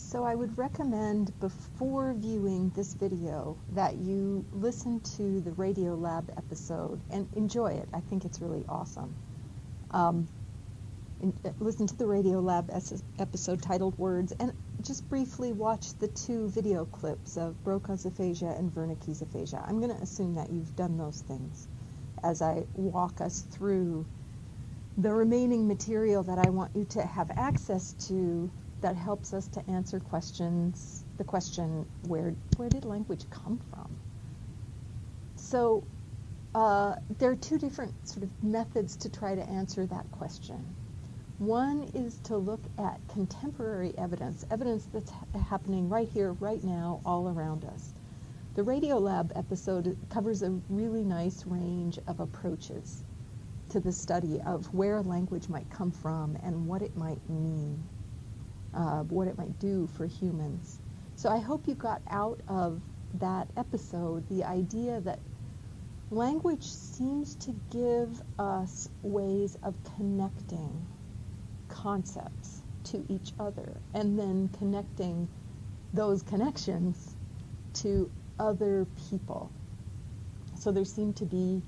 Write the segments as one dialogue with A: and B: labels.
A: So I would recommend before viewing this video that you listen to the Radio Lab episode and enjoy it. I think it's really awesome. Listen to the Radio Lab episode titled Words, and just briefly watch the two video clips of Brokaw's aphasia and Wernicke's aphasia. I'm going to assume that you've done those things as I walk us through the remaining material that I want you to have access to that helps us to answer questions. The question, where did language come from? So there are two different sort of methods to try to answer that question. One is to look at contemporary evidence that's happening right here, right now, all around us. The Radio Lab episode covers a really nice range of approaches to the study of where language might come from and what it might mean, what it might do for humans. So I hope you got out of that episode the idea that language seems to give us ways of connecting concepts to each other and then connecting those connections to other people. So there seem to be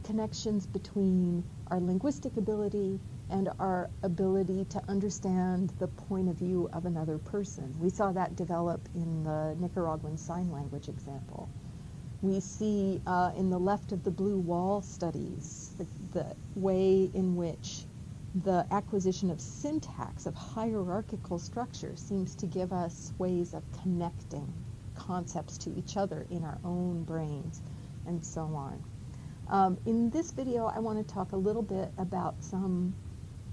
A: connections between our linguistic ability and our ability to understand the point of view of another person. We saw that develop in the Nicaraguan Sign Language example. We see in the left of the blue wall studies the way in which the acquisition of syntax, of hierarchical structure, seems to give us ways of connecting concepts to each other in our own brains, and so on. In this video, I want to talk a little bit about some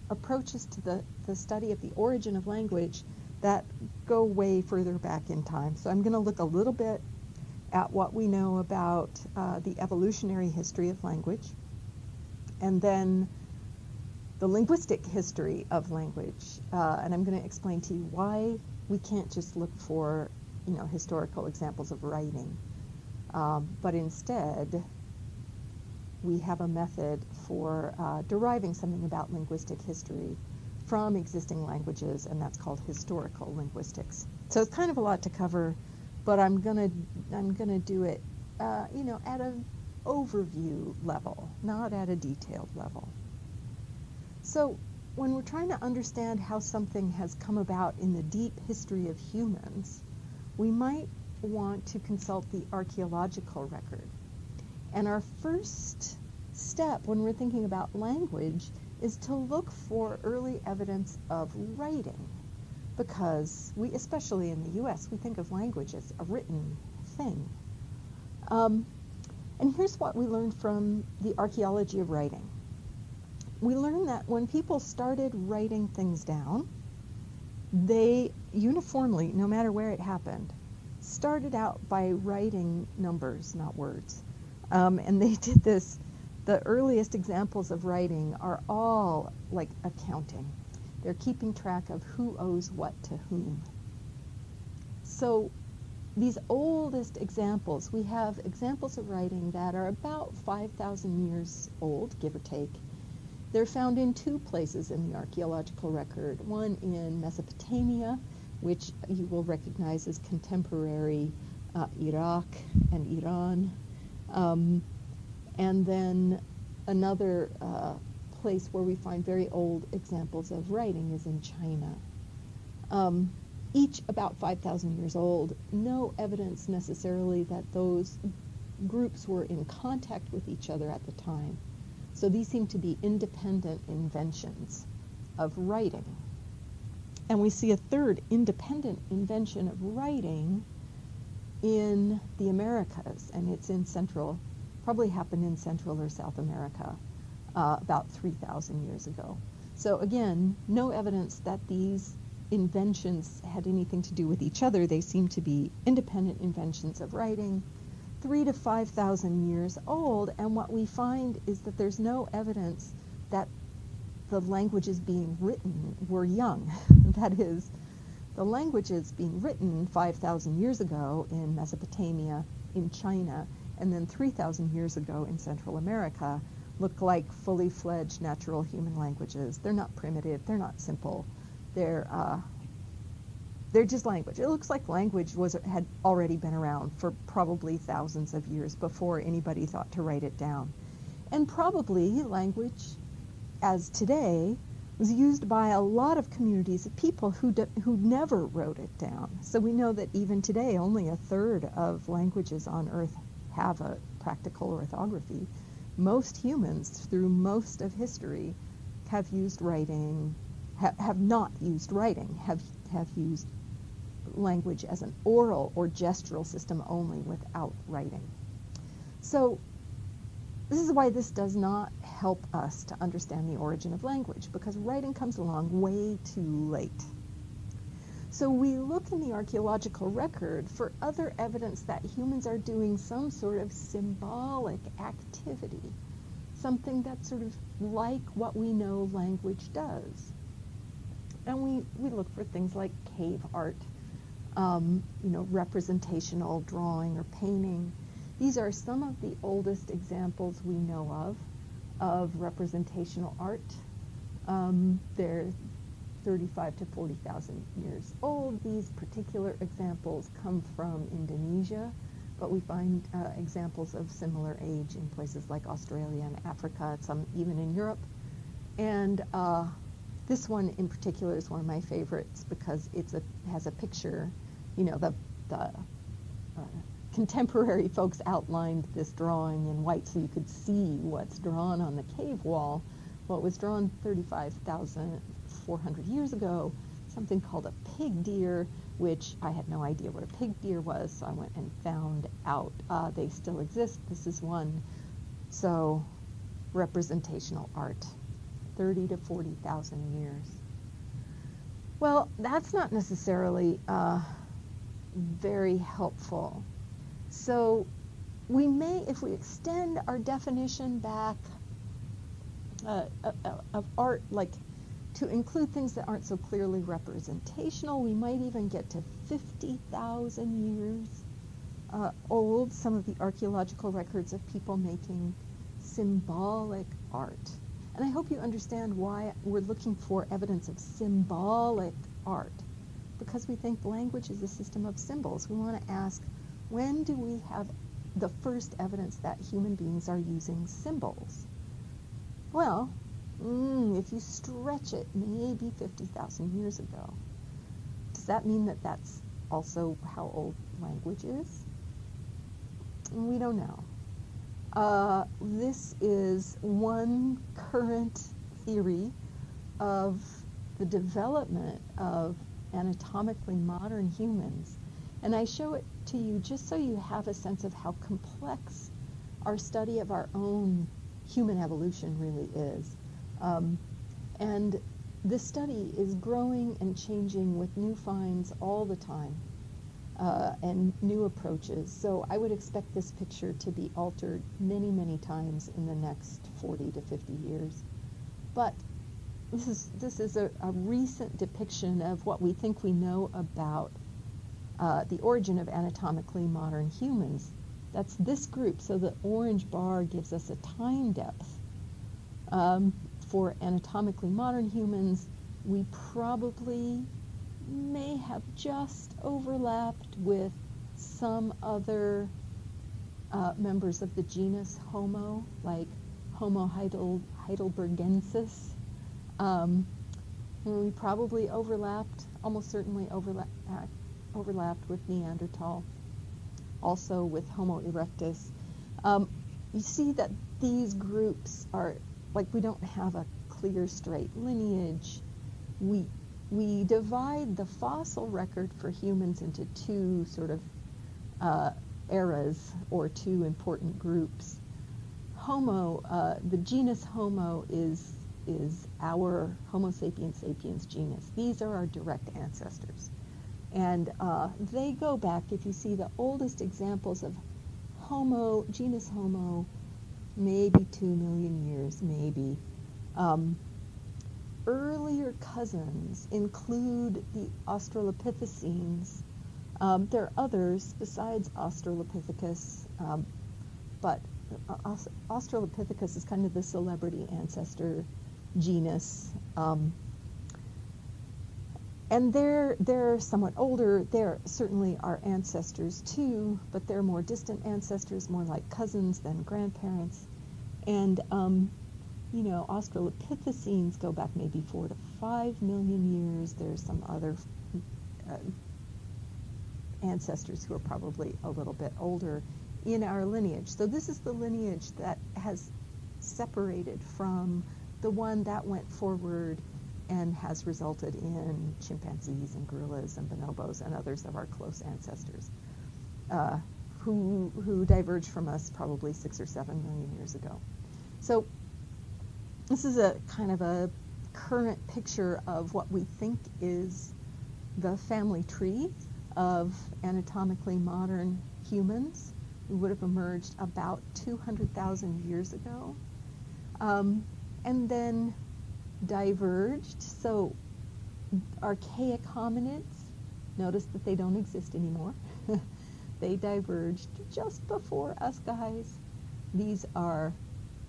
A: approaches to the study of the origin of language that go way further back in time. So I'm going to look a little bit at what we know about the evolutionary history of language, and then the linguistic history of language, and I'm going to explain to you why we can't just look for, historical examples of writing, but instead we have a method for deriving something about linguistic history from existing languages, and that's called historical linguistics. So it's kind of a lot to cover, but I'm gonna do it, at an overview level, not at a detailed level. So when we're trying to understand how something has come about in the deep history of humans, we might want to consult the archaeological record. And our first step when we're thinking about language is to look for early evidence of writing, because we, especially in the US, we think of language as a written thing. And here's what we learned from the archaeology of writing. We learned that when people started writing things down, they uniformly, no matter where it happened, started out by writing numbers, not words. And they did this. The earliest examples of writing are all like accounting. They're keeping track of who owes what to whom. So these oldest examples, we have examples of writing that are about 5,000 years old, give or take. They're found in two places in the archaeological record, one in Mesopotamia, which you will recognize as contemporary Iraq and Iran, and then another place where we find very old examples of writing is in China. Each about 5,000 years old, no evidence necessarily that those groups were in contact with each other at the time. So these seem to be independent inventions of writing. And we see a third independent invention of writing in the Americas, and it's in probably happened in Central or South America about 3,000 years ago. So again, no evidence that these inventions had anything to do with each other. They seem to be independent inventions of writing, 3,000 to 5,000 years old, and what we find is that there's no evidence that the languages being written were young. That is, the languages being written 5,000 years ago in Mesopotamia, in China, and then 3,000 years ago in Central America look like fully fledged natural human languages. They're not primitive, they're not simple. They're They're just language. It looks like language had already been around for probably thousands of years before anybody thought to write it down. And probably language, as today, was used by a lot of communities of people who never wrote it down. So we know that even today, only a third of languages on Earth have a practical orthography. Most humans, through most of history, have used writing, have not used writing, have used language as an oral or gestural system only without writing. So this is why this does not help us to understand the origin of language, because writing comes along way too late. So we look in the archaeological record for other evidence that humans are doing some sort of symbolic activity, something that's sort of like what we know language does. And we look for things like cave art, representational drawing or painting. These are some of the oldest examples we know of representational art. They're 35 to 40,000 years old. These particular examples come from Indonesia, but we find examples of similar age in places like Australia and Africa, some even in Europe. And this one in particular is one of my favorites because has a picture. The contemporary folks outlined this drawing in white so you could see what's drawn on the cave wall. Well, it was drawn 35,400 years ago, something called a pig deer, which I had no idea what a pig deer was, so I went and found out. They still exist. This is one. So representational art, 30 to 40,000 years. Well, that's not necessarily very helpful. So we may, if we extend our definition back of art, like to include things that aren't so clearly representational, we might even get to 50,000 years old, some of the archaeological records of people making symbolic art. And I hope you understand why we're looking for evidence of symbolic art, because we think language is a system of symbols. We want to ask, when do we have the first evidence that human beings are using symbols? Well, if you stretch it, maybe 50,000 years ago. Does that mean that that's also how old language is? We don't know. This is one current theory of the development of anatomically modern humans. And I show it to you just so you have a sense of how complex our study of our own human evolution really is. And this study is growing and changing with new finds all the time, and new approaches. So I would expect this picture to be altered many, many times in the next 40 to 50 years. But this is a recent depiction of what we think we know about the origin of anatomically modern humans. That's this group. So the orange bar gives us a time depth. For anatomically modern humans, we probably may have just overlapped with some other members of the genus Homo, like Homo heidelbergensis. We probably overlapped, almost certainly overlapped with Neanderthal, also with Homo erectus. You see that these groups are, like, we don't have a clear, straight lineage. We divide the fossil record for humans into two sort of eras, or two important groups. Homo, the genus Homo is our Homo sapiens sapiens genus. These are our direct ancestors. And they go back, if you see the oldest examples of Homo, genus Homo, maybe 2 million years, maybe. Earlier cousins include the Australopithecines. There are others besides Australopithecus, but Australopithecus is kind of the celebrity ancestor genus. And they're somewhat older. They're certainly our ancestors too, but they're more distant ancestors, more like cousins than grandparents. And Australopithecines go back maybe 4 to 5 million years. There's some other ancestors who are probably a little bit older in our lineage. So this is the lineage that has separated from the one that went forward and has resulted in chimpanzees and gorillas and bonobos and others of our close ancestors who diverged from us probably 6 or 7 million years ago. So this is a kind of a current picture of what we think is the family tree of anatomically modern humans who would have emerged about 200,000 years ago, and then diverged. So archaic hominids, notice that they don't exist anymore. They diverged just before us guys. These are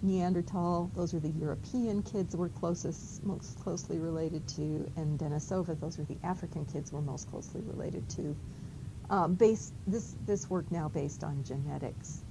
A: Neanderthal, those are the European kids we're most closely related to, and Denisova, those are the African kids we're most closely related to. This work now based on genetics.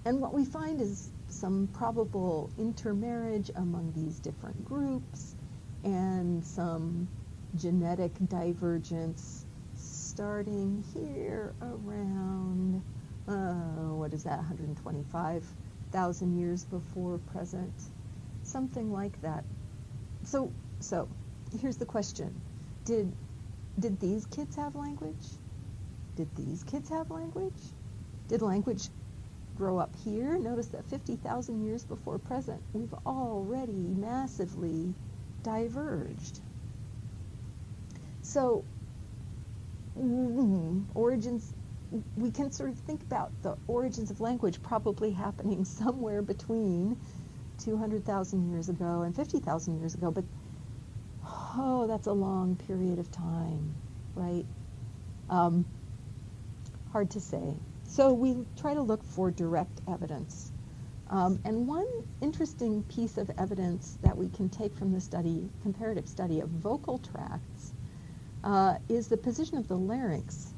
A: And what we find is some probable intermarriage among these different groups and some genetic divergence starting here around, 125,000 years before present, something like that. So here's the question. Did these kids have language? Did these kids have language? Did language grow up here? Notice that 50,000 years before present, we've already massively diverged. So origins, we can sort of think about the origins of language probably happening somewhere between 200,000 years ago and 50,000 years ago, but that's a long period of time, right? Hard to say. So we try to look for direct evidence. And one interesting piece of evidence that we can take from the study, comparative study of vocal tracts, is the position of the larynx.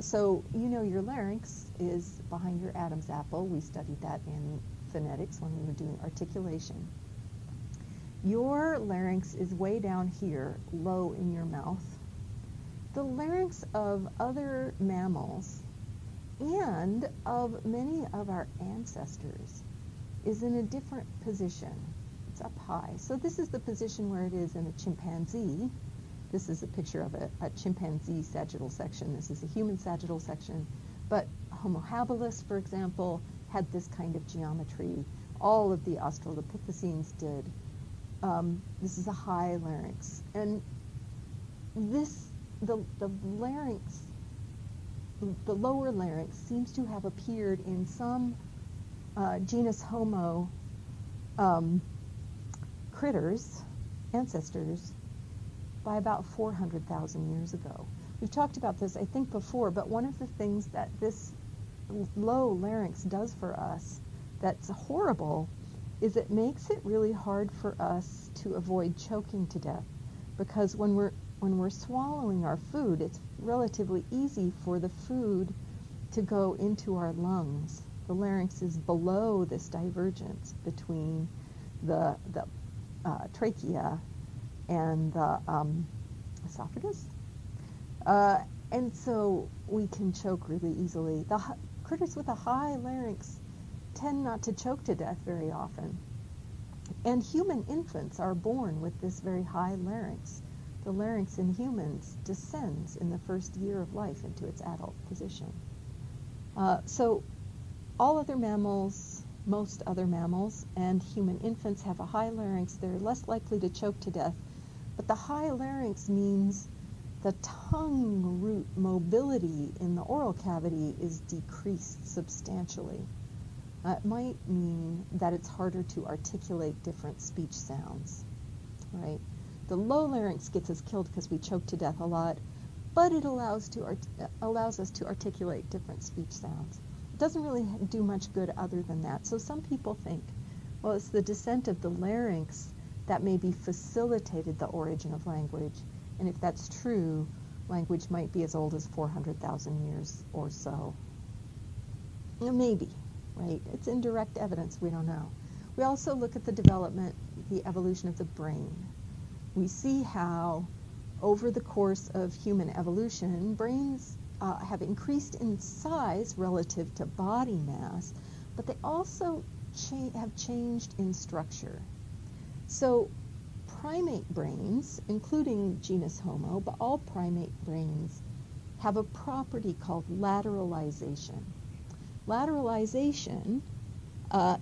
A: So your larynx is behind your Adam's apple. We studied that in phonetics when we were doing articulation. Your larynx is way down here, low in your mouth. The larynx of other mammals and of many of our ancestors is in a different position. It's up high. So this is the position where it is in a chimpanzee. This is a picture of a chimpanzee sagittal section. This is a human sagittal section. But Homo habilis, for example, had this kind of geometry. All of the Australopithecines did. This is a high larynx. And the larynx, the lower larynx, seems to have appeared in some genus Homo critters, ancestors, by about 400,000 years ago. We've talked about this, I think, before, but one of the things that this low larynx does for us that's horrible is it makes it really hard for us to avoid choking to death, because when we're swallowing our food, it's relatively easy for the food to go into our lungs. The larynx is below this divergence between the trachea and the esophagus. And so we can choke really easily. The critters with a high larynx tend not to choke to death very often. And human infants are born with this very high larynx. The larynx in humans descends in the first year of life into its adult position. So all other mammals, most other mammals, and human infants have a high larynx. They're less likely to choke to death. But the high larynx means the tongue root mobility in the oral cavity is decreased substantially. It might mean that it's harder to articulate different speech sounds, right? The low larynx gets us killed because we choke to death a lot, but it allows us to articulate different speech sounds. It doesn't really do much good other than that. So some people think, well, it's the descent of the larynx that maybe facilitated the origin of language. And if that's true, language might be as old as 400,000 years or so. Maybe, right? It's indirect evidence, we don't know. We also look at the development, the evolution of the brain. We see how, over the course of human evolution, brains have increased in size relative to body mass, but they also have changed in structure. So primate brains, including genus Homo, but all primate brains have a property called lateralization. Lateralization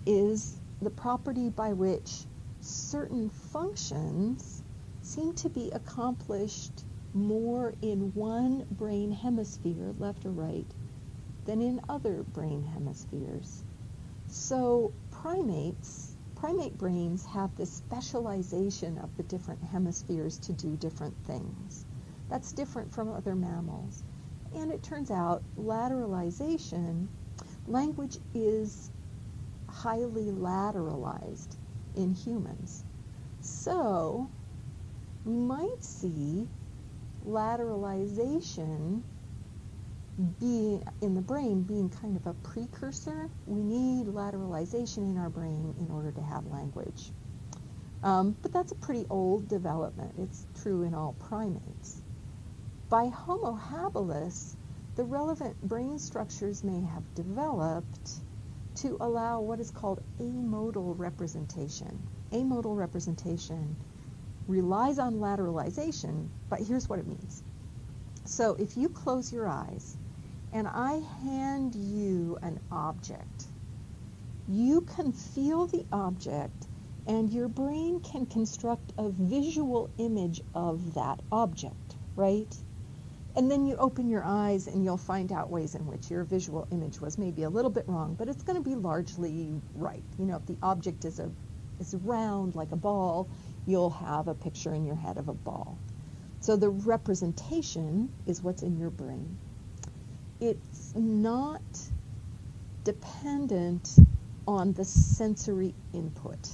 A: is the property by which certain functions seem to be accomplished more in one brain hemisphere, left or right, than in other brain hemispheres. So primate brains have this specialization of the different hemispheres to do different things. That's different from other mammals. And it turns out lateralization, language is highly lateralized in humans. So we might see lateralization being in the brain being kind of a precursor. We need lateralization in our brain in order to have language. But that's a pretty old development. It's true in all primates. By Homo habilis, the relevant brain structures may have developed to allow what is called amodal representation. Amodal representation relies on lateralization, but here's what it means. So if you close your eyes and I hand you an object, you can feel the object and your brain can construct a visual image of that object, right? And then you open your eyes and you'll find out ways in which your visual image was maybe a little bit wrong, but it's going to be largely right. You know, if the object is round like a ball, you'll have a picture in your head of a ball. So the representation is what's in your brain. It's not dependent on the sensory input,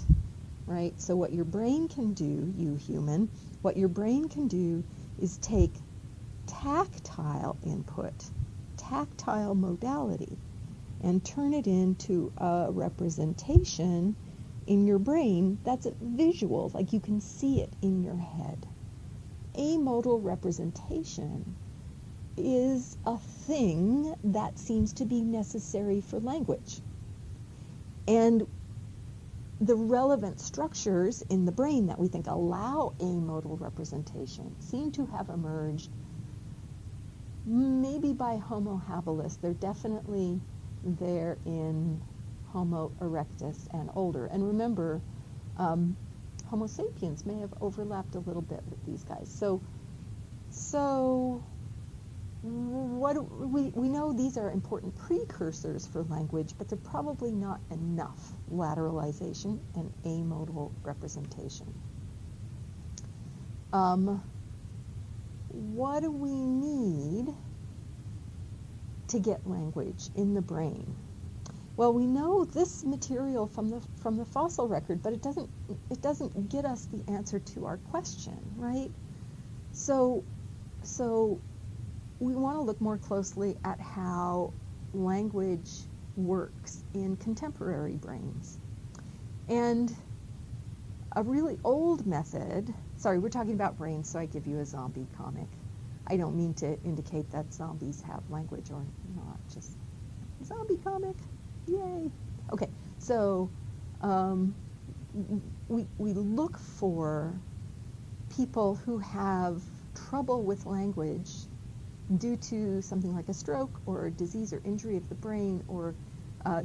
A: right? So what your brain can do, you human, what your brain can do is take tactile input, tactile modality, and turn it into a representation in your brain that's visual, like you can see it in your head. Amodal representation is a thing that seems to be necessary for language. And the relevant structures in the brain that we think allow amodal representation seem to have emerged maybe by Homo habilis. They're definitely there in Homo erectus and older. And remember, Homo sapiens may have overlapped a little bit with these guys. So what we know these are important precursors for language, but they're probably not enough lateralization and amodal representation. What do we need to get language in the brain? Well, we know this material from the fossil record, but it doesn't get us the answer to our question, right? So we want to look more closely at how language works in contemporary brains. And a really old method, sorry, we're talking about brains, so I give you a zombie comic. I don't mean to indicate that zombies have language or not, just zombie comic, yay. Okay, so we look for people who have trouble with language due to something like a stroke or a disease or injury of the brain or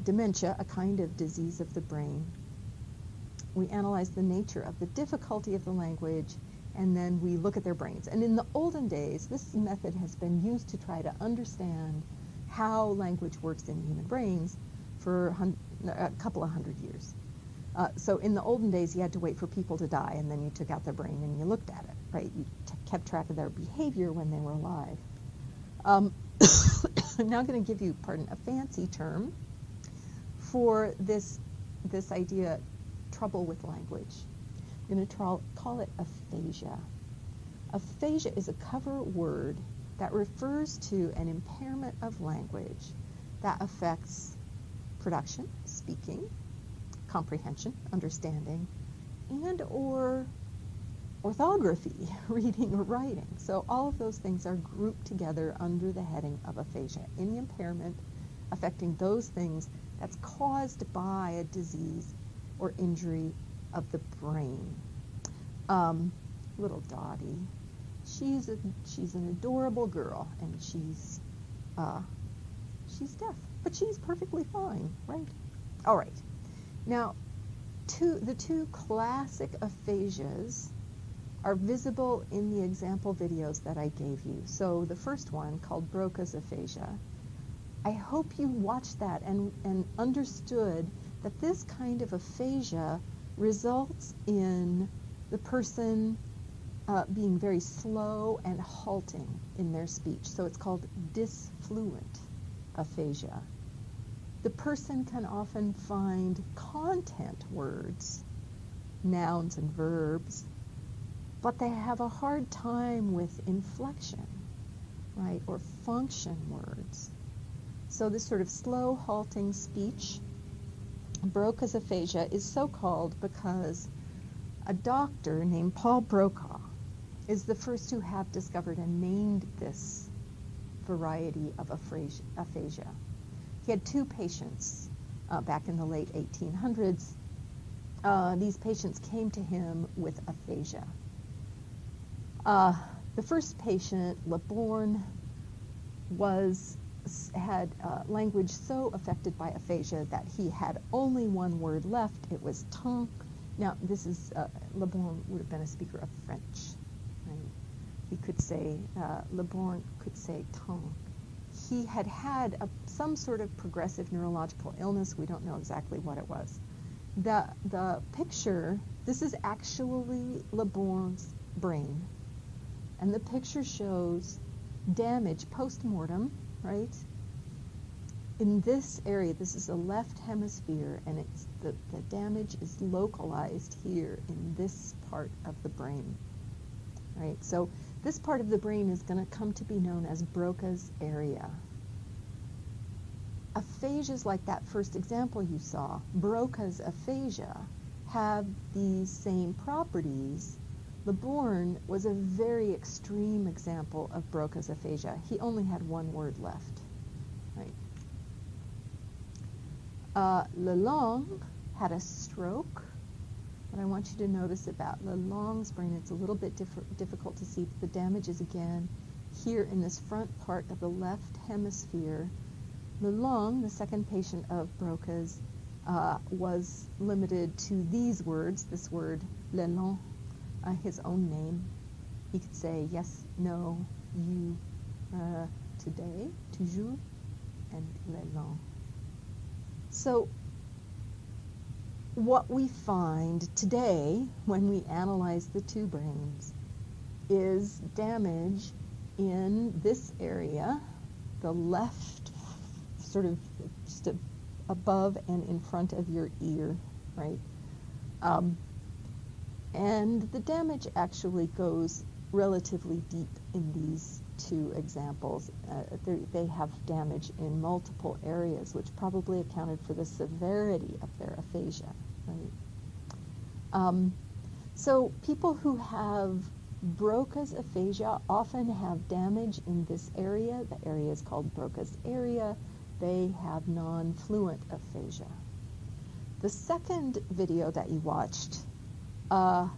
A: dementia, a kind of disease of the brain. We analyze the nature of the difficulty of the language, and then we look at their brains. And in the olden days, this method has been used to try to understand how language works in human brains for a couple of hundred years. So in the olden days, you had to wait for people to die, and then you took out their brain and you looked at it, right? You kept track of their behavior when they were alive. I'm now going to give you, a fancy term for this idea, trouble with language. I'm going to call it aphasia. Aphasia is a cover word that refers to an impairment of language that affects production, speaking, comprehension, understanding, and or orthography, reading or writing. So all of those things are grouped together under the heading of aphasia. Any impairment affecting those things that's caused by a disease or injury of the brain. Little Dottie, she's an adorable girl, and she's deaf, but she's perfectly fine, right? All right. Now, the two classic aphasias are visible in the example videos that I gave you. So the first one, called Broca's aphasia, I hope you watched that and understood that this kind of aphasia results in the person being very slow and halting in their speech. So it's called disfluent aphasia. The person can often find content words, nouns and verbs, but they have a hard time with inflection, right, or function words. So this sort of slow, halting speech, Broca's aphasia, is so called because a doctor named Paul Broca is the first to have discovered and named this variety of aphasia. He had two patients back in the late 1800s. These patients came to him with aphasia. The first patient, Leborn, had language so affected by aphasia that he had only one word left. It was tongue. Now, this is, Leborn would have been a speaker of French. Right? He could say, Leborn could say tongue. He had some sort of progressive neurological illness. We don't know exactly what it was. The picture, this is actually Leborn's brain. And the picture shows damage post-mortem, right? In this area, this is the left hemisphere, and it's the damage is localized here in this part of the brain, right? So this part of the brain is going to come to be known as Broca's area. Aphasias like that first example you saw, Broca's aphasia, have these same properties. Leborn was a very extreme example of Broca's aphasia. He only had one word left, right? Lalonde had a stroke. What I want you to notice about Lalonde's brain, it's a little bit difficult to see, but the damage is again here in this front part of the left hemisphere. Lalonde, the second patient of Broca's, was limited to these words, this word, Lalonde, his own name. He could say yes, no, you, today, toujours, and Lalonde. So what we find today when we analyze the two brains is damage in this area, the left, sort of just above and in front of your ear, right? And the damage actually goes relatively deep in these two examples. They have damage in multiple areas, which probably accounted for the severity of their aphasia, right? So people who have Broca's aphasia often have damage in this area. The area is called Broca's area. They have non-fluent aphasia. The second video that you watched, I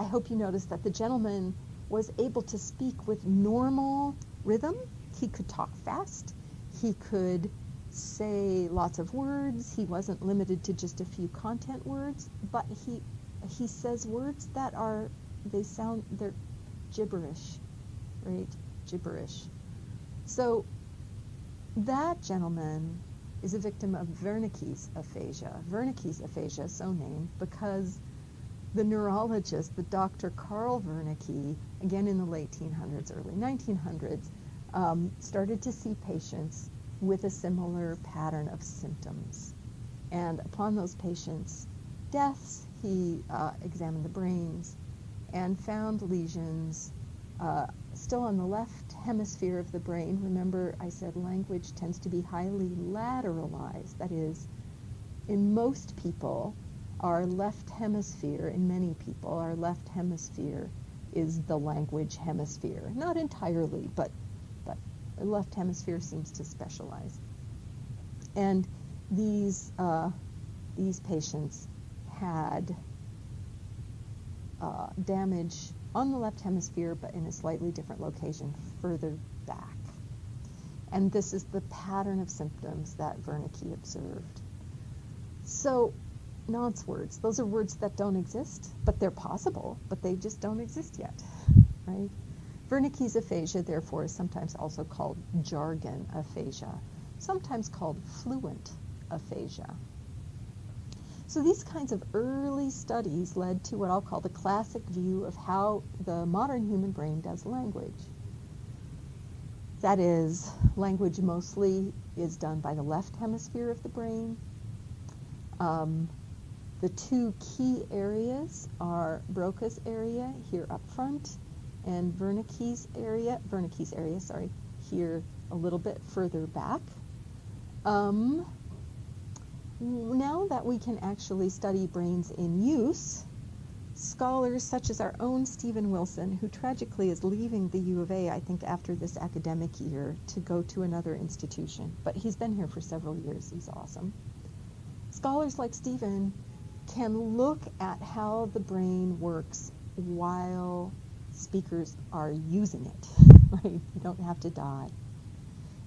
A: hope you noticed that the gentleman was able to speak with normal rhythm. He could talk fast. He could say lots of words. He wasn't limited to just a few content words, but he says words that they're gibberish, right? Gibberish. So that gentleman is a victim of Wernicke's aphasia. Wernicke's aphasia, so named because the neurologist, the Dr. Carl Wernicke, again in the late 1800s, early 1900s, started to see patients with a similar pattern of symptoms. And upon those patients' deaths, he examined the brains and found lesions still on the left hemisphere of the brain. Remember, I said language tends to be highly lateralized. That is, in most people, our left hemisphere, in many people, our left hemisphere is the language hemisphere. Not entirely, but the left hemisphere seems to specialize. And these patients had damage on the left hemisphere, but in a slightly different location further back. And this is the pattern of symptoms that Wernicke observed. So, nonce words, those are words that don't exist, but they're possible, but they just don't exist yet, right? Wernicke's aphasia, therefore, is sometimes also called jargon aphasia, sometimes called fluent aphasia. So these kinds of early studies led to what I'll call the classic view of how the modern human brain does language. That is, language mostly is done by the left hemisphere of the brain. The two key areas are Broca's area here up front and Wernicke's area, here a little bit further back. Now that we can actually study brains in use, scholars such as our own Stephen Wilson, who tragically is leaving the U of A, I think, after this academic year to go to another institution, but he's been here for several years, he's awesome. Scholars like Stephen can look at how the brain works while speakers are using it, right? You don't have to die.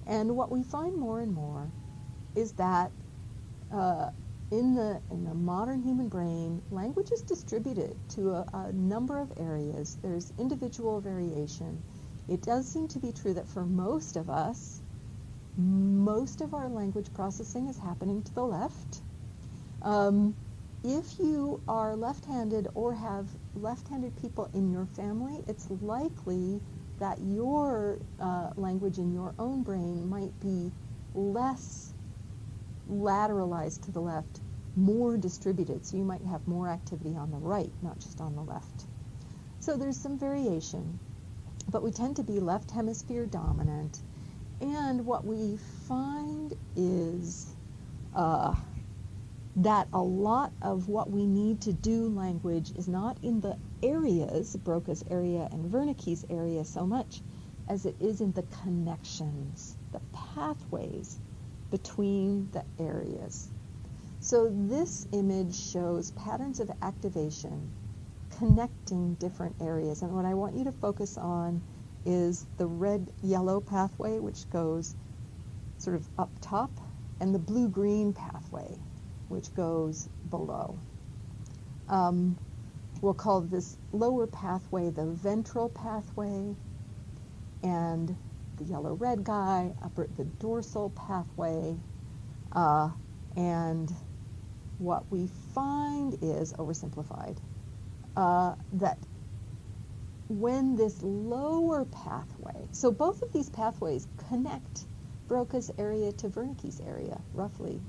A: And what we find more and more is that in the modern human brain, language is distributed to a number of areas. There's individual variation. It does seem to be true that for most of us, most of our language processing is happening to the left. If you are left-handed or have left-handed people in your family, it's likely that your language in your own brain might be less lateralized to the left, more distributed. So you might have more activity on the right, not just on the left. So there's some variation, but we tend to be left hemisphere dominant. And what we find is that a lot of what we need to do language is not in the areas, Broca's area and Wernicke's area, so much as it is in the connections, the pathways between the areas. So this image shows patterns of activation connecting different areas. And what I want you to focus on is the red-yellow pathway, which goes sort of up top, and the blue-green pathway, which goes below. We'll call this lower pathway the ventral pathway, and the yellow-red guy up at the dorsal pathway. And what we find is, oversimplified, that when this lower pathway, so both of these pathways connect Broca's area to Wernicke's area, roughly.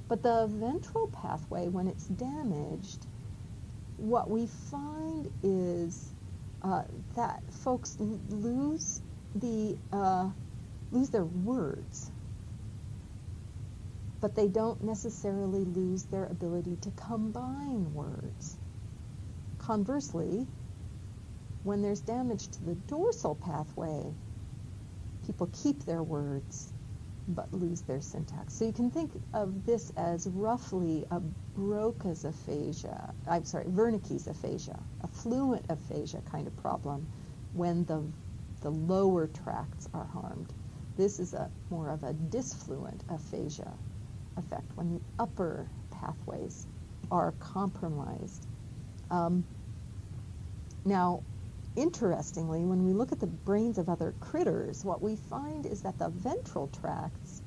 A: But the ventral pathway, when it's damaged, what we find is that folks lose their words, but they don't necessarily lose their ability to combine words. Conversely, when there's damage to the dorsal pathway, people keep their words but lose their syntax. So you can think of this as roughly a Wernicke's aphasia, a fluent aphasia kind of problem when the lower tracts are harmed. This is more of a disfluent aphasia effect when the upper pathways are compromised. Now, interestingly, when we look at the brains of other critters, what we find is that the ventral tracts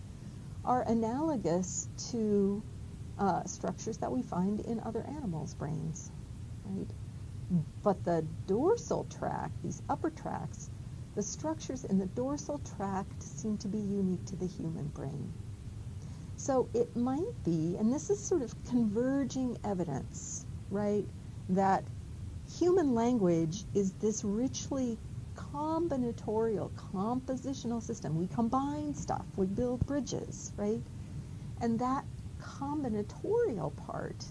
A: are analogous to structures that we find in other animals' brains, right? But the dorsal tract, these upper tracts, the structures in the dorsal tract seem to be unique to the human brain. So it might be, and this is sort of converging evidence, right? That human language is this richly combinatorial, compositional system. We combine stuff, we build bridges, right? And that combinatorial part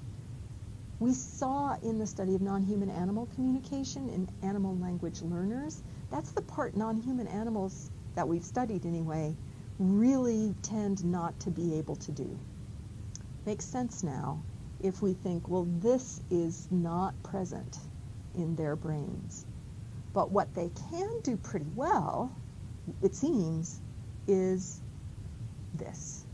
A: we saw in the study of non-human animal communication in animal language learners. That's the part non-human animals that we've studied anyway really tend not to be able to do. Makes sense now if we think, well, this is not present in their brains. But what they can do pretty well, it seems, is this.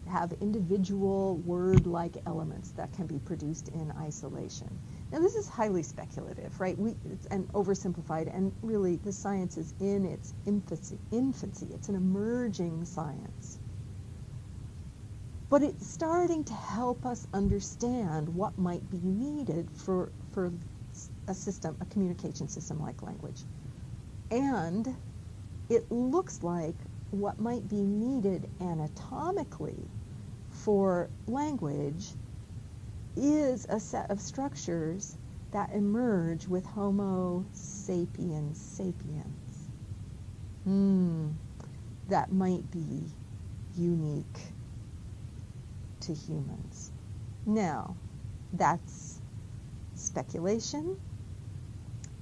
A: Have individual word-like elements that can be produced in isolation. Now this is highly speculative, right? And oversimplified, and really the science is in its infancy. It's an emerging science. But it's starting to help us understand what might be needed for a communication system like language. And it looks like what might be needed anatomically for language is a set of structures that emerge with Homo sapiens sapiens. That might be unique to humans. Now, that's speculation,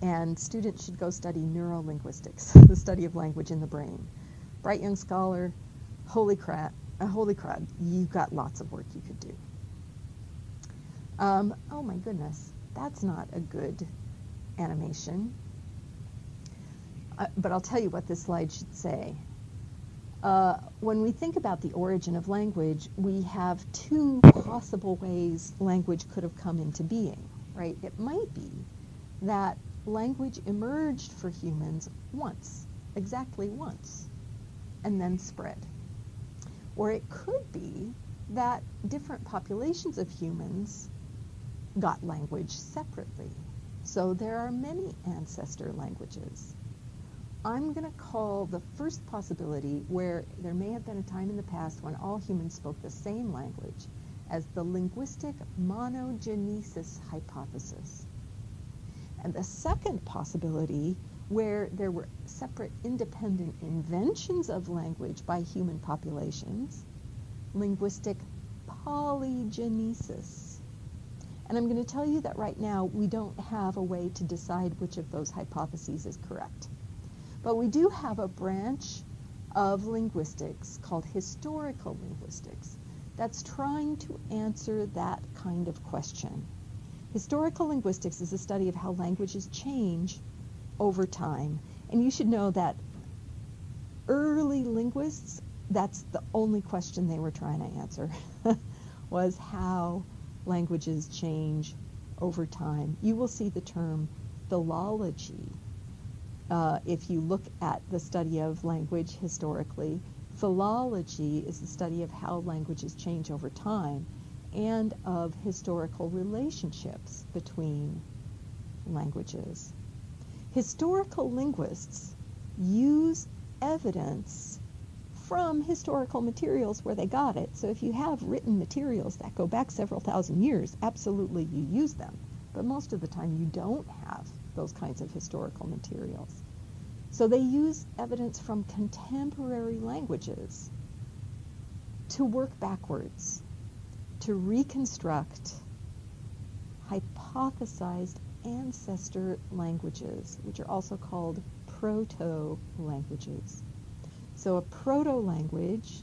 A: and students should go study neurolinguistics, the study of language in the brain. Bright young scholar, holy crud, you've got lots of work you could do. Oh my goodness, that's not a good animation. But I'll tell you what this slide should say. When we think about the origin of language, we have two possible ways language could have come into being, right? It might be that language emerged for humans once, exactly once, and then spread. Or it could be that different populations of humans got language separately. So there are many ancestor languages. I'm going to call the first possibility, where there may have been a time in the past when all humans spoke the same language, as the linguistic monogenesis hypothesis. And the second possibility, where there were separate independent inventions of language by human populations, linguistic polygenesis. And I'm going to tell you that right now we don't have a way to decide which of those hypotheses is correct. But we do have a branch of linguistics called historical linguistics that's trying to answer that kind of question. Historical linguistics is a study of how languages change over time. And you should know that early linguists, that's the only question they were trying to answer, was how languages change over time. You will see the term philology. If you look at the study of language historically, philology is the study of how languages change over time and of historical relationships between languages. Historical linguists use evidence from historical materials where they got it. So if you have written materials that go back several thousand years, absolutely you use them. But most of the time you don't have those kinds of historical materials. So they use evidence from contemporary languages to work backwards, to reconstruct hypothesized ancestor languages, which are also called proto-languages. So a proto-language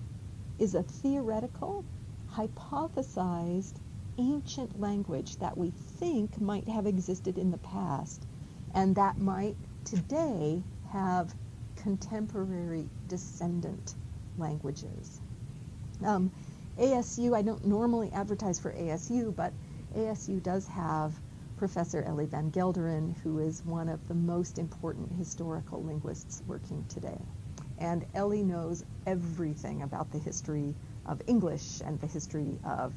A: is a theoretical, hypothesized ancient language that we think might have existed in the past, and that might today have contemporary descendant languages. ASU, I don't normally advertise for ASU, but ASU does have Professor Ellie van Gelderen, who is one of the most important historical linguists working today. And Ellie knows everything about the history of English and the history of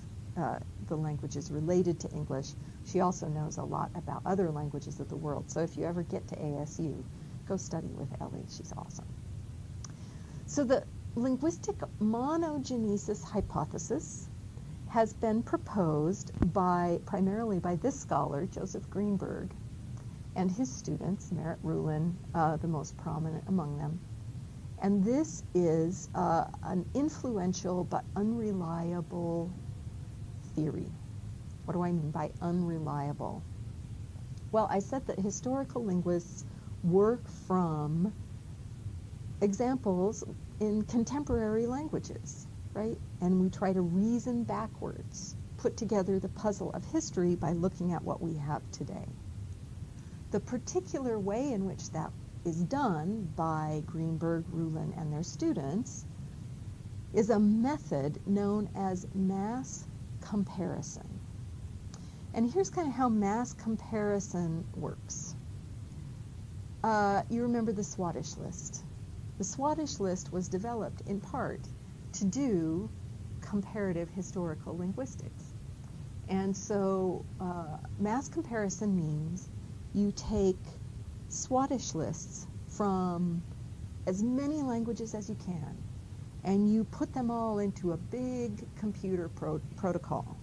A: the languages related to English. She also knows a lot about other languages of the world. So if you ever get to ASU, go study with Ellie. She's awesome. So the linguistic monogenesis hypothesis has been proposed primarily by this scholar, Joseph Greenberg, and his students, Merritt Rulin, the most prominent among them. And this is an influential but unreliable theory. What do I mean by unreliable? Well, I said that historical linguists work from examples in contemporary languages, right? And we try to reason backwards, put together the puzzle of history by looking at what we have today. The particular way in which that is done by Greenberg, Rulin, and their students is a method known as mass comparison. And here's kind of how mass comparison works. You remember the Swadesh list. The Swadesh list was developed in part to do comparative historical linguistics. And so mass comparison means you take Swadesh lists from as many languages as you can, and you put them all into a big computer protocol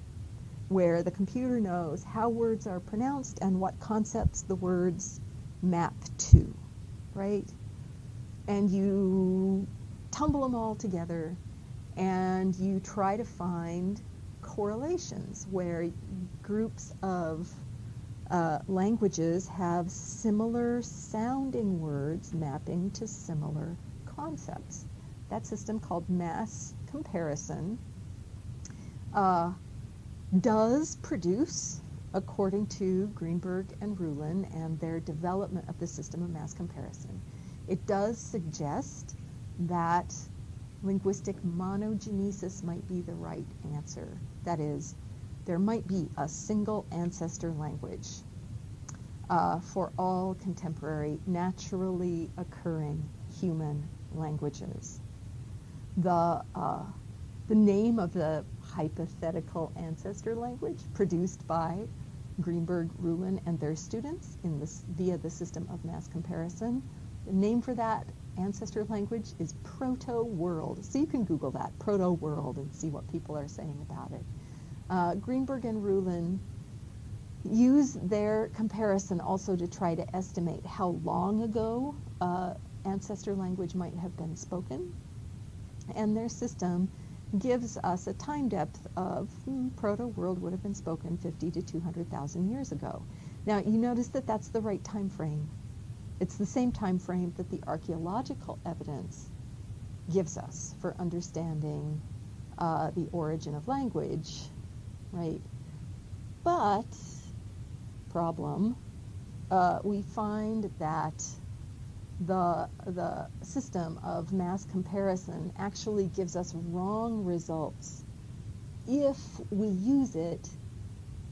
A: where the computer knows how words are pronounced and what concepts the words map to, right? And you tumble them all together and you try to find correlations where groups of languages have similar sounding words mapping to similar concepts. That system, called mass comparison, does produce, according to Greenberg and Rulin and their development of the system of mass comparison, it does suggest that linguistic monogenesis might be the right answer. That is, there might be a single ancestor language for all contemporary, naturally occurring human languages. The name of the hypothetical ancestor language produced by Greenberg, Rulin, and their students via the system of mass comparison, the name for that ancestor language is Proto-World. So you can Google that, Proto-World, and see what people are saying about it. Greenberg and Rulin use their comparison also to try to estimate how long ago ancestor language might have been spoken. And their system gives us a time depth of Proto-World would have been spoken 50 to 200,000 years ago. Now, you notice that that's the right time frame. It's the same time frame that the archaeological evidence gives us for understanding the origin of language, right? But, problem, we find that the system of mass comparison actually gives us wrong results if we use it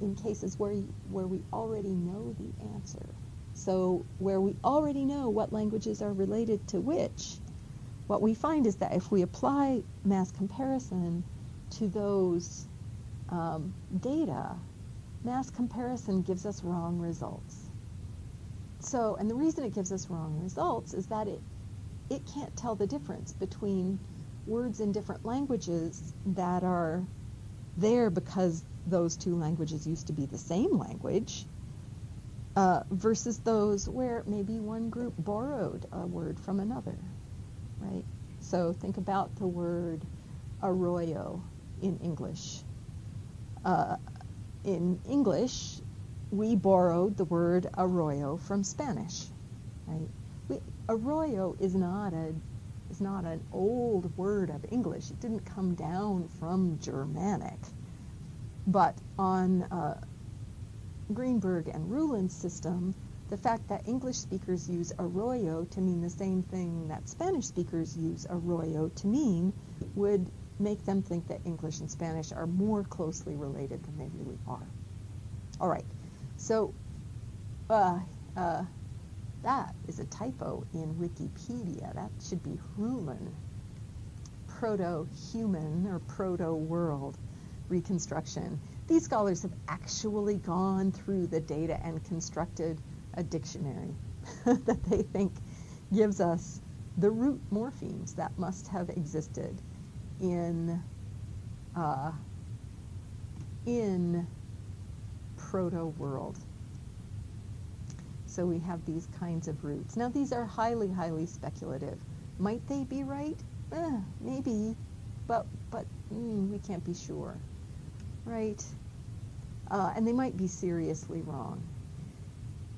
A: in cases where we already know the answer. So where we already know what languages are related to which, what we find is that if we apply mass comparison to those data, mass comparison gives us wrong results. So, and the reason it gives us wrong results is that it can't tell the difference between words in different languages that are there because those two languages used to be the same language versus those where maybe one group borrowed a word from another, right? So think about the word arroyo in English. In English, we borrowed the word arroyo from Spanish, right? Arroyo is not an old word of English. It didn't come down from Germanic. But on Greenberg and Rulin's system, the fact that English speakers use arroyo to mean the same thing that Spanish speakers use arroyo to mean would make them think that English and Spanish are more closely related than they really are. All right, so that is a typo in Wikipedia. That should be Rulin. Proto-human or proto-world reconstruction. These scholars have actually gone through the data and constructed a dictionary that they think gives us the root morphemes that must have existed in in proto-world. So we have these kinds of roots. Now these are highly, highly speculative. Might they be right? Maybe, but we can't be sure, right? And they might be seriously wrong.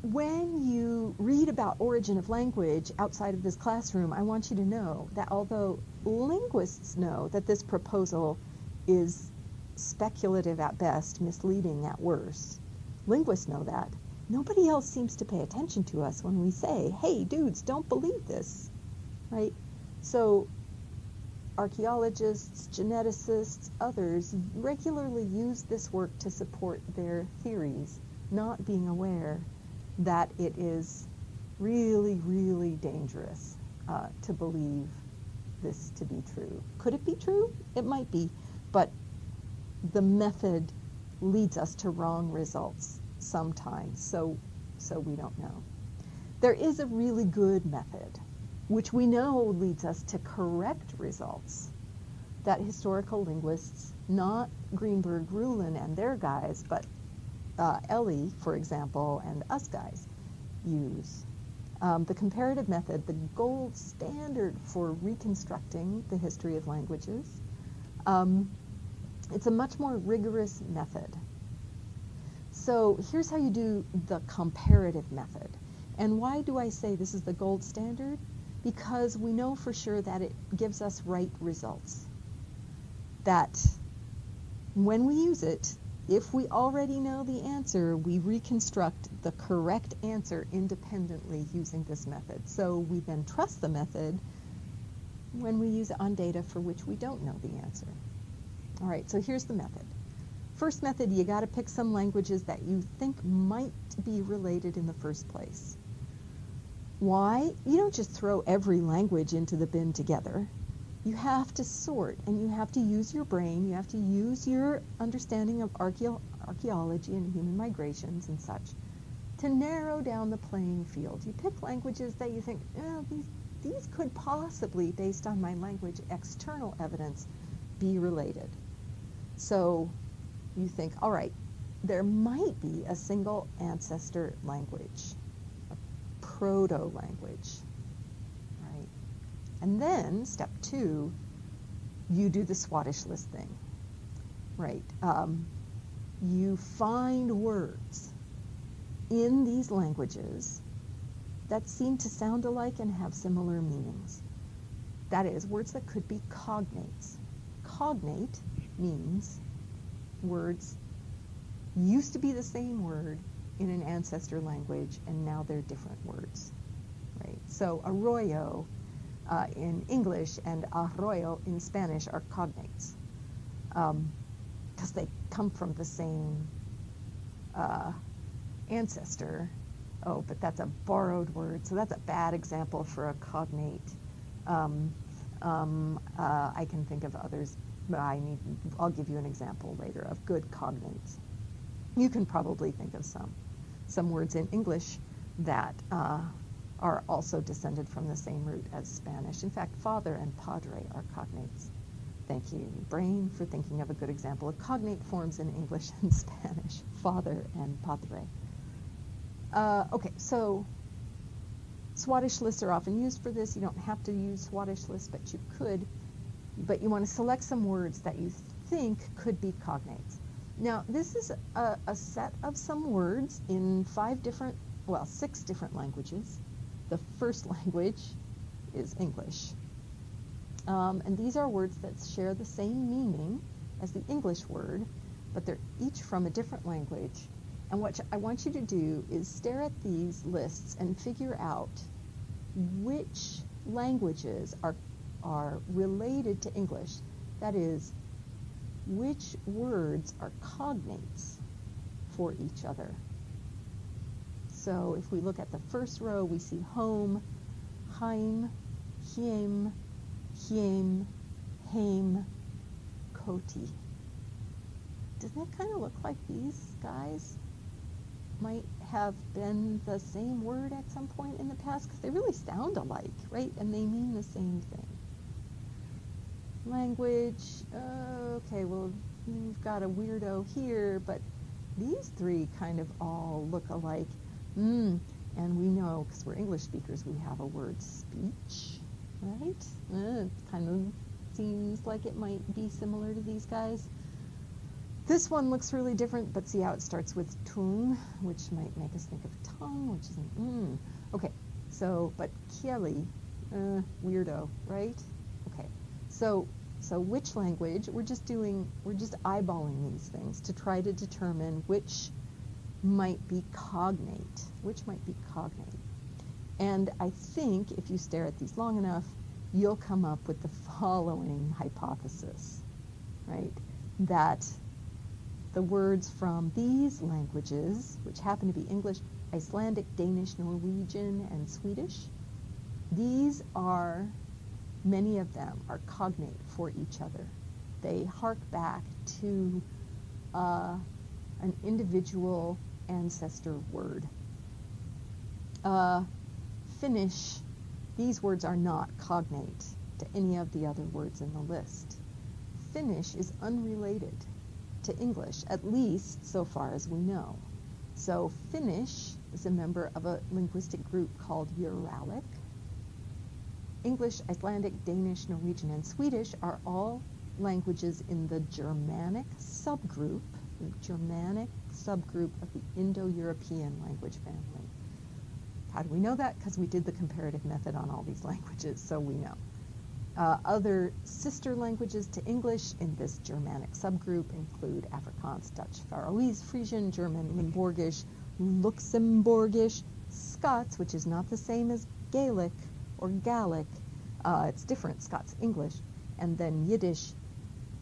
A: When you read about origin of language outside of this classroom, I want you to know that although linguists know that this proposal is speculative at best, misleading at worst, linguists know that. Nobody else seems to pay attention to us when we say, hey, dudes, don't believe this, right? So archaeologists, geneticists, others regularly use this work to support their theories, not being aware that it is really, really dangerous to believe this to be true. Could it be true? It might be, but the method leads us to wrong results sometimes, so we don't know. There is a really good method, which we know leads us to correct results, that historical linguists, not Greenberg, Rulin, and their guys, but Ellie, for example, and us guys use. The comparative method, the gold standard for reconstructing the history of languages. It's a much more rigorous method. So here's how you do the comparative method. And why do I say this is the gold standard? Because we know for sure that it gives us right results. That when we use it, if we already know the answer, we reconstruct the correct answer independently using this method. So we then trust the method when we use it on data for which we don't know the answer. All right, so here's the method. First method, you got to pick some languages that you think might be related in the first place. Why? You don't just throw every language into the bin together. You have to sort, and you have to use your brain, you have to use your understanding of archaeology and human migrations and such to narrow down the playing field. You pick languages that you think, these could possibly, based on my language external evidence, be related. So you think, all right, there might be a single ancestor language, a proto-language. And then, step 2, you do the Swadesh list thing, right? You find words in these languages that seem to sound alike and have similar meanings. That is, words that could be cognates. Cognate means words used to be the same word in an ancestor language, and now they're different words, right? So arroyo in English and arroyo in Spanish are cognates because they come from the same ancestor. Oh, but that's a borrowed word, so that's a bad example for a cognate. I can think of others, but I'll give you an example later of good cognates. You can probably think of some words in English that are also descended from the same root as Spanish. In fact, father and padre are cognates. Thank you, brain, for thinking of a good example of cognate forms in English and Spanish, father and padre. Okay, so Swadesh lists are often used for this. You don't have to use Swadesh lists, but you could. But you want to select some words that you think could be cognates. Now, this is a set of some words in 6 different languages. The first language is English. And these are words that share the same meaning as the English word, but they're each from a different language. And what I want you to do is stare at these lists and figure out which languages are related to English. That is, which words are cognates for each other. So if we look at the first row, we see home, heim, hiem, hiem, heim, koti. Doesn't that kind of look like these guys might have been the same word at some point in the past? Because they really sound alike, right? And they mean the same thing. Language, okay, well, You've got a weirdo here, but these three kind of all look alike. And we know, because we're English speakers, we have a word speech, right? It kind of seems like it might be similar to these guys. This one looks really different, but see how it starts with tung, which might make us think of tongue, which isn't, Okay, so, but kieli, weirdo, right? Okay, so which language, we're just eyeballing these things to try to determine which might be cognate, And I think if you stare at these long enough, you'll come up with the following hypothesis, right? That the words from these languages, which happen to be English, Icelandic, Danish, Norwegian, and Swedish, many of them are cognate for each other. They hark back to an individual ancestor word. Finnish, these words are not cognate to any of the other words in the list. Finnish is unrelated to English, at least so far as we know. So Finnish is a member of a linguistic group called Uralic. English, Icelandic, Danish, Norwegian, and Swedish are all languages in the Germanic subgroup of the Indo-European language family. How do we know that? Because we did the comparative method on all these languages, so we know. Other sister languages to English in this Germanic subgroup include Afrikaans, Dutch, Faroese, Frisian, German, Limburgish, Luxembourgish, Scots, which is not the same as Gaelic or Gallic. It's different, Scots, English, and then Yiddish.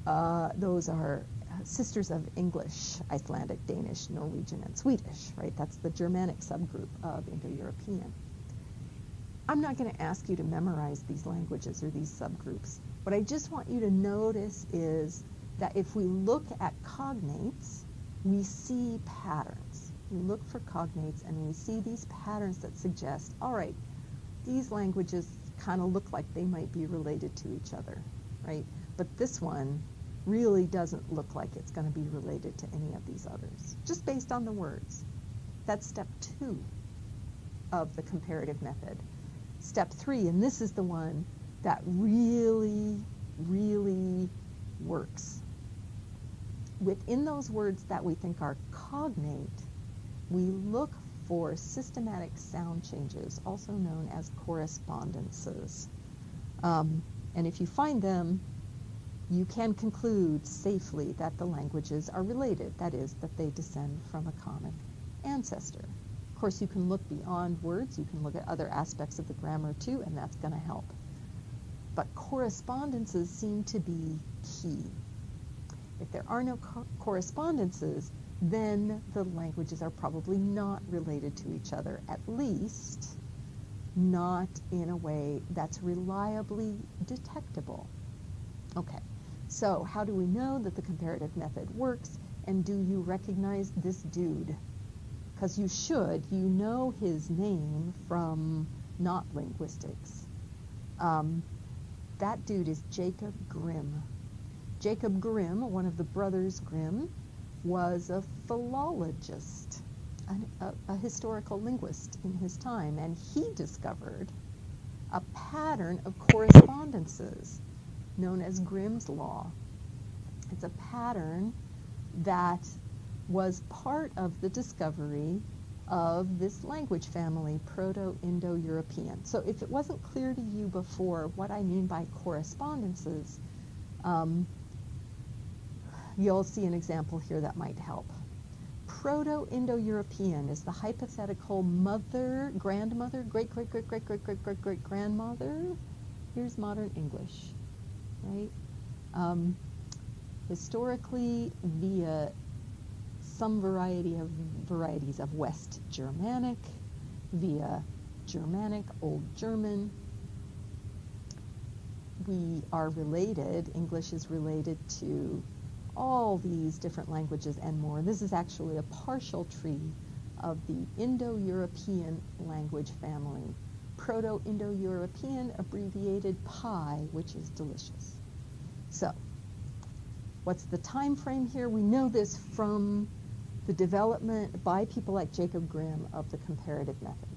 A: Those are sisters of English, Icelandic, Danish, Norwegian, and Swedish, right? That's the Germanic subgroup of Indo-European. I'm not going to ask you to memorize these languages or these subgroups. What I just want you to notice is that if we look at cognates, we see patterns. We look for cognates and we see these patterns that suggest, all right, these languages kind of look like they might be related to each other, right? But this one really doesn't look like it's going to be related to any of these others, just based on the words. That's step 2 of the comparative method. Step 3, and this is the one that really, really works. Within those words that we think are cognate, we look for systematic sound changes, also known as correspondences. And if you find them, you can conclude safely that the languages are related, that is, that they descend from a common ancestor. Of course, you can look beyond words, you can look at other aspects of the grammar too, and that's going to help. But correspondences seem to be key. If there are no correspondences, then the languages are probably not related to each other, at least not in a way that's reliably detectable. Okay, so how do we know that the comparative method works, and do you recognize this dude? Because you should, you know his name from not linguistics. That dude is Jacob Grimm. Jacob Grimm, one of the brothers Grimm, was a philologist, a historical linguist in his time, and he discovered a pattern of correspondences known as Grimm's law. It's a pattern that was part of the discovery of this language family, Proto-Indo-European. So if it wasn't clear to you before what I mean by correspondences, you'll see an example here that might help. Proto-Indo-European is the hypothetical mother, grandmother, great-great-great-great-great-great-great-grandmother. Here's modern English, right? Historically, via some varieties of West Germanic, via Germanic, Old German. We are related, English is related to all these different languages and more. This is actually a partial tree of the Indo-European language family. Proto-Indo-European, abbreviated PI, which is delicious. So, What's the time frame here? We know this from the development by people like Jacob Grimm of the comparative method.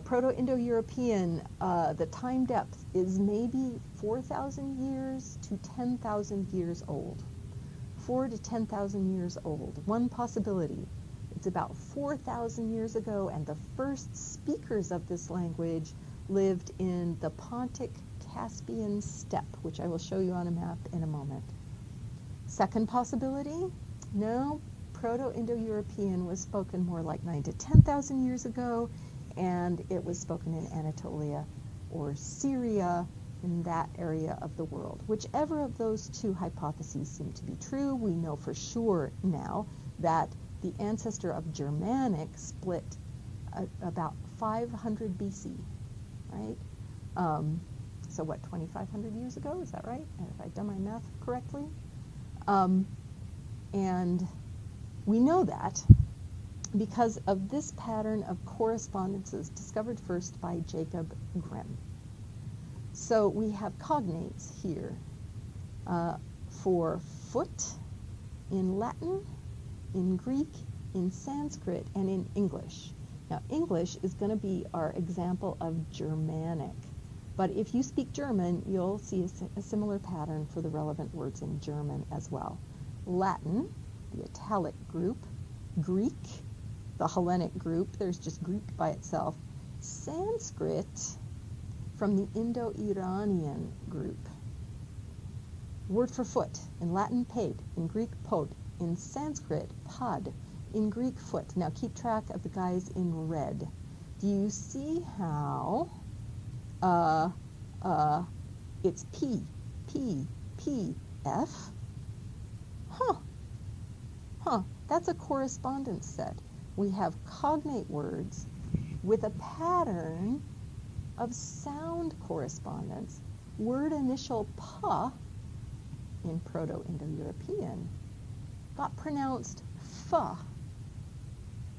A: Proto-Indo-European, the time depth is maybe 4,000 years to 10,000 years old. 4 to 10,000 years old. One possibility. It's about 4,000 years ago, and the first speakers of this language lived in the Pontic-Caspian steppe, which I will show you on a map in a moment. Second possibility, no, Proto-Indo-European was spoken more like 9 to 10,000 years ago, and it was spoken in Anatolia or Syria, in that area of the world. Whichever of those two hypotheses seem to be true, we know for sure now that the ancestor of Germanic split about 500 BC, right? So what, 2,500 years ago, is that right? Have I done my math correctly? And we know that because of this pattern of correspondences discovered first by Jacob Grimm. So we have cognates here for foot in Latin, in Greek, in Sanskrit, and in English. Now, English is going to be our example of Germanic. But if you speak German, you'll see a similar pattern for the relevant words in German as well. Latin, the italic group. Greek, the Hellenic group. There's just Greek by itself. Sanskrit, from the Indo-Iranian group. Word for foot, in Latin, ped, in Greek, pod, in Sanskrit, pod, in Greek, foot. Now keep track of the guys in red. Do you see how it's P, P, P, F? That's a correspondence set. We have cognate words with a pattern of sound correspondence. Word initial pa in Proto-Indo-European got pronounced fa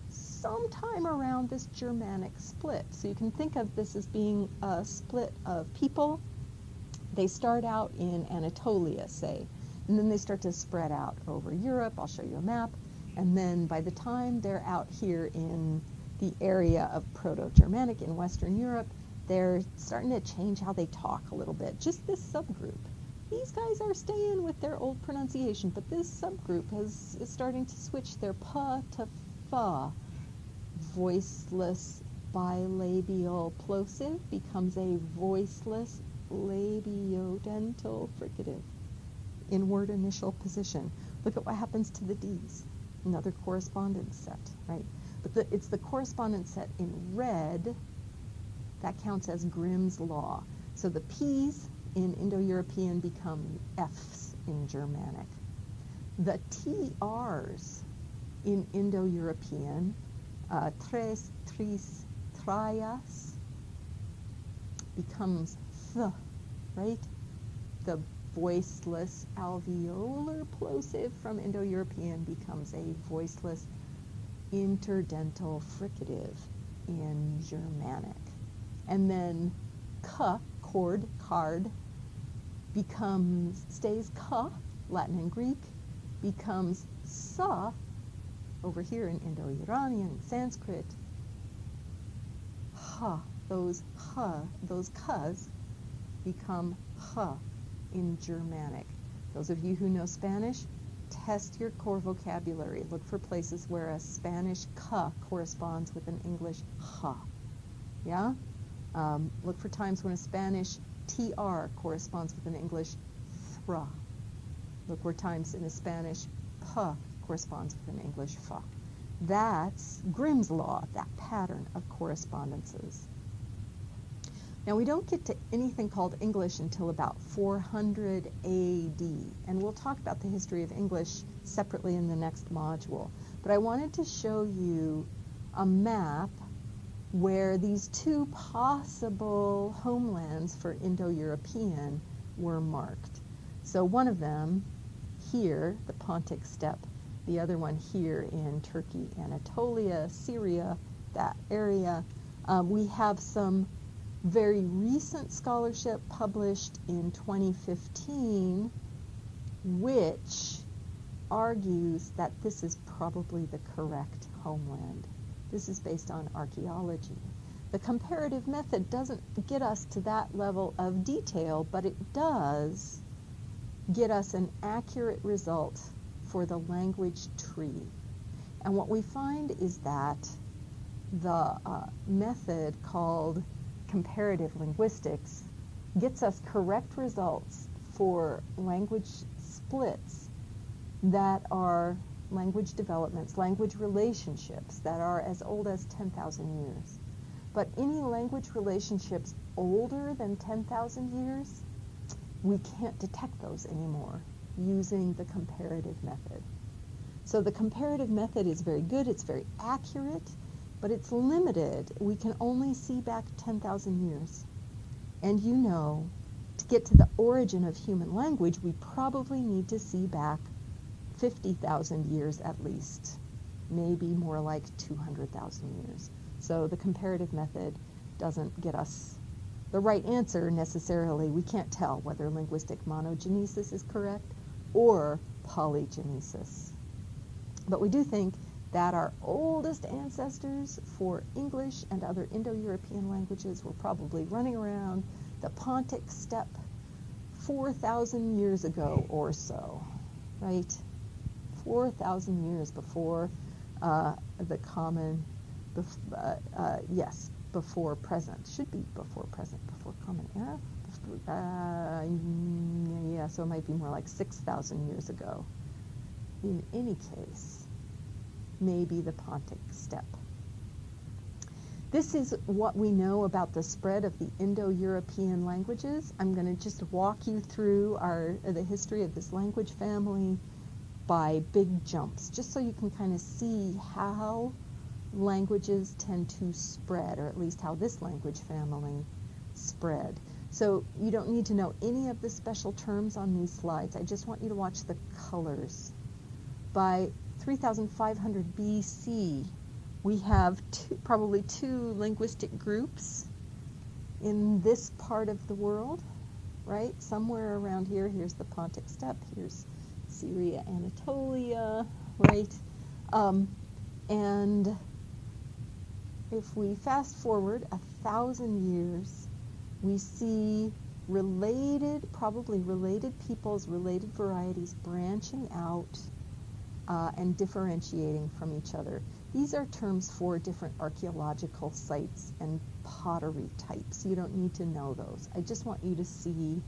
A: sometime around this Germanic split. So you can think of this as being a split of people. They start out in Anatolia, say, and then they start to spread out over Europe. I'll show you a map. And then by the time they're out here in the area of Proto-Germanic in Western Europe, they're starting to change how they talk a little bit. Just this subgroup. These guys are staying with their old pronunciation, but this subgroup is starting to switch their pa to fa. Voiceless bilabial plosive becomes a voiceless labiodental fricative in word initial position. Look at what happens to the D's. Another correspondence set, right? But it's the correspondence set in red that counts as Grimm's law. So the P's in Indo-European become F's in Germanic. The TRs in Indo-European, tres, tris, trias, becomes th, right? The voiceless alveolar plosive from Indo-European becomes a voiceless interdental fricative in Germanic. And then k, cord, card, stays ka, Latin and Greek, becomes sa, over here in Indo-Iranian, Sanskrit, ha, those kas become ha in Germanic. Those of you who know Spanish, test your core vocabulary. Look for places where a Spanish ka corresponds with an English ha. Yeah? Look for times when a Spanish tr corresponds with an English thra. Look for times in a Spanish pa corresponds with an English fa. That's Grimm's law, that pattern of correspondences. Now, we don't get to anything called English until about 400 AD, and we'll talk about the history of English separately in the next module. But I wanted to show you a map where these two possible homelands for Indo-European were marked. So one of them here, the Pontic steppe, the other one here in Turkey, Anatolia, Syria, that area. We have some very recent scholarship published in 2015 which argues that this is probably the correct homeland. This is based on archaeology. The comparative method doesn't get us to that level of detail, but it does get us an accurate result for the language tree. And what we find is that the method called comparative linguistics gets us correct results for language splits that are language developments, language relationships that are as old as 10,000 years. But any language relationships older than 10,000 years, we can't detect those anymore using the comparative method. So the comparative method is very good, it's very accurate, but it's limited. We can only see back 10,000 years. And you know, to get to the origin of human language, we probably need to see back 50,000 years at least, maybe more like 200,000 years. So the comparative method doesn't get us the right answer necessarily. We can't tell whether linguistic monogenesis is correct or polygenesis. But we do think that our oldest ancestors for English and other Indo-European languages were probably running around the Pontic steppe 4,000 years ago or so, right? 4,000 years before the common, before present, should be before present, before common era, so it might be more like 6,000 years ago. In any case, maybe the Pontic steppe. This is what we know about the spread of the Indo-European languages. I'm going to just walk you through the history of this language family by big jumps, just so you can kind of see how languages tend to spread, or at least how this language family spread. So you don't need to know any of the special terms on these slides. I just want you to watch the colors. By 3,500 BC, we have probably two linguistic groups in this part of the world, right? Somewhere around here. Here's the Pontic steppe. Here's Syria, Anatolia, right? And if we fast forward 1,000 years, we see probably related peoples, related varieties branching out and differentiating from each other. These are terms for different archaeological sites and pottery types. You don't need to know those. I just want you to see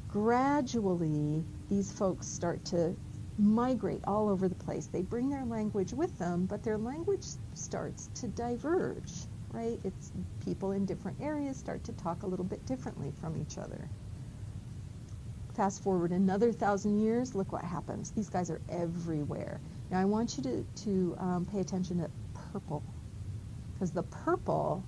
A: gradually these folks start to migrate all over the place. They bring their language with them, but their language starts to diverge, right? It's people in different areas start to talk a little bit differently from each other. Fast forward another 1,000 years, look what happens. These guys are everywhere. Now I want you to pay attention to purple, because the purple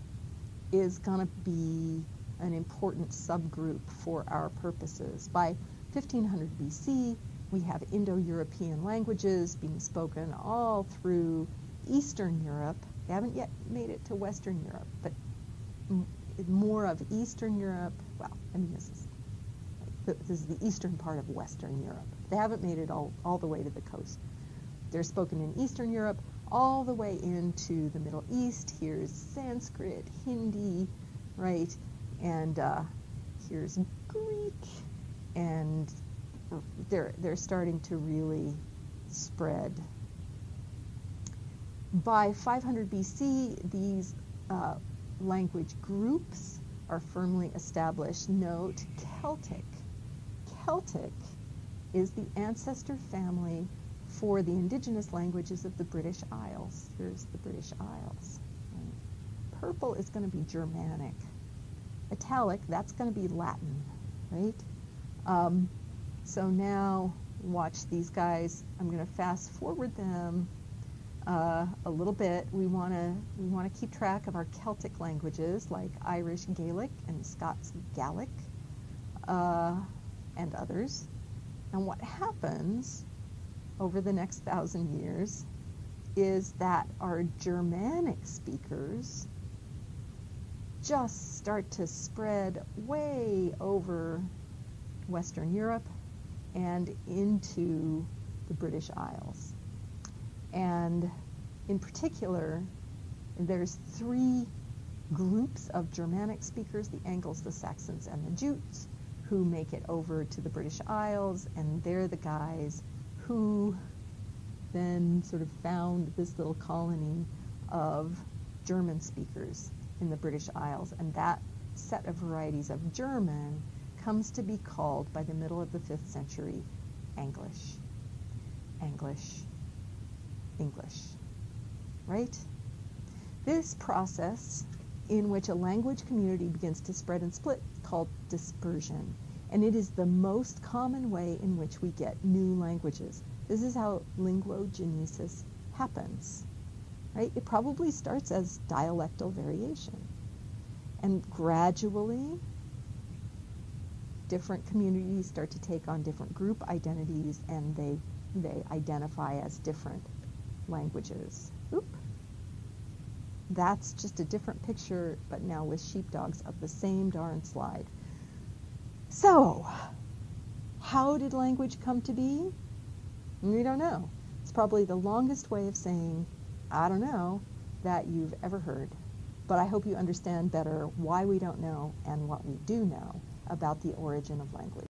A: is going to be an important subgroup for our purposes. By 1500 BC, we have Indo-European languages being spoken all through Eastern Europe. They haven't yet made it to Western Europe, but more of Eastern Europe. Well, I mean, this is the eastern part of Western Europe. They haven't made it all the way to the coast. They're spoken in Eastern Europe all the way into the Middle East. Here's Sanskrit, Hindi, right? And here's Greek, and they're starting to really spread. By 500 BC, these language groups are firmly established. Note Celtic. Celtic is the ancestor family for the indigenous languages of the British Isles. Here's the British Isles. Right? Purple is going to be Germanic. Italic, that's going to be Latin, right? So now watch these guys. I'm going to fast forward them a little bit. We want to keep track of our Celtic languages like Irish Gaelic and Scots Gaelic and others. And what happens over the next 1,000 years is that our Germanic speakers just start to spread way over Western Europe and into the British Isles. And in particular, there's three groups of Germanic speakers, the Angles, the Saxons, and the Jutes, who make it over to the British Isles, and they're the guys who then sort of found this little colony of German speakers in the British Isles, and that set of varieties of German comes to be called, by the middle of the 5th century, English. English. English. Right? This process in which a language community begins to spread and split is called dispersion, and it is the most common way in which we get new languages. This is how linguogenesis happens. Right? It probably starts as dialectal variation, and gradually different communities start to take on different group identities, and they identify as different languages. Oop. That's just a different picture, but now with sheepdogs, of the same darn slide. So, how did language come to be? We don't know. It's probably the longest way of saying, I don't know, that you've ever heard. But I hope you understand better why we don't know and what we do know about the origin of language.